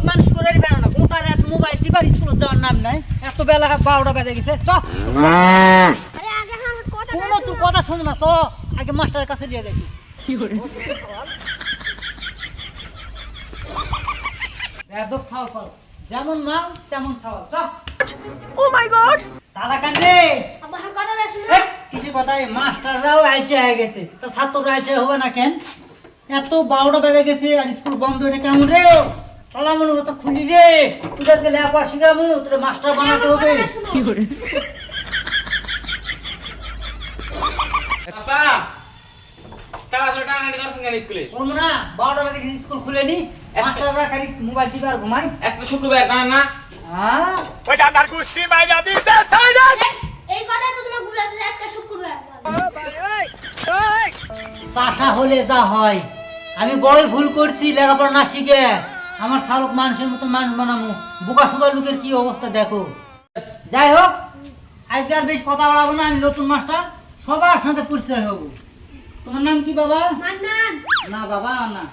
শালক মানুষ করে বেড়া না গোটা রাত মোবাইল টিপার স্কুলে যাওয়ার নাম নাই এত বেলা 12টা বেজে গেছে চ আরে আগে আমার কথা কোনো তুই কথা শোন না চ আগে মাস্টারের কাছে নিয়ে দেখি কি করে একদম খাওয়া ফল যেমন মাল তেমন খাওয়া চ ও মাই গড তালা কান্দে আব্বা আমার কথাটা শুনো কিছু কথা মাস্টাররাও আইসে হয়ে গেছে তো ছাত্ররা আইসে হবে না কেন এত 12টা বেজে গেছে আর স্কুল বন্ধ এটা কেমন রে তালা মনে মতো খুলি রে তোদের গেলে আবার শিখামু তোর মাস্টার বানাতে হবে কি করে আচ্ছা তারা জোটা আনি করছেন কেন স্কুলে বলবো না 12টা বেজে গেছে স্কুল খুলেনি মাস্টাররা খালি মোবাইল টিপে আর ঘুমাই আজকে শুক্রবার জানেন না হ্যাঁ এই কথা তো তোমার ভুল আছে আজকে শুক্রবার চাষা হলে যা হয় আমি বড়ই ভুল করছি লেখাপড়া না শিখে আমার শালক মানুষের মতো মানুষ বানামু বোকা সুগা লোকের কি অবস্থা দেখো যাই হোক আজকে আর বেশ কথা বলাবো না আমি নতুন মাস্টার সবার সাথে পরিচয় হব তোমার নাম কি বাবা মান্নান না বাবা না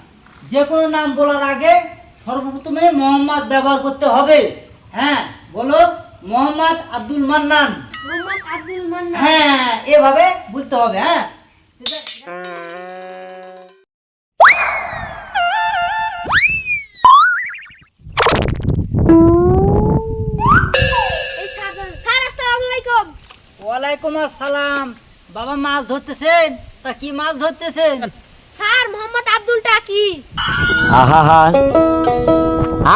যে কোনো নাম বলার আগে সর্বপ্রথমে মোহাম্মদ ব্যবহার করতে হবে হ্যাঁ বলো মোহাম্মদ আব্দুল মান্নান মোহাম্মদ আব্দুল মান্নান হ্যাঁ এভাবে বলতে হবে হ্যাঁ এই স্যার আসসালামু আলাইকুম ওয়ালাইকুম আসসালাম বাবা মাছ ধরতেছেন তা কি মাছ ধরতেছেন স্যার মোহাম্মদ আব্দুলটা কি আহা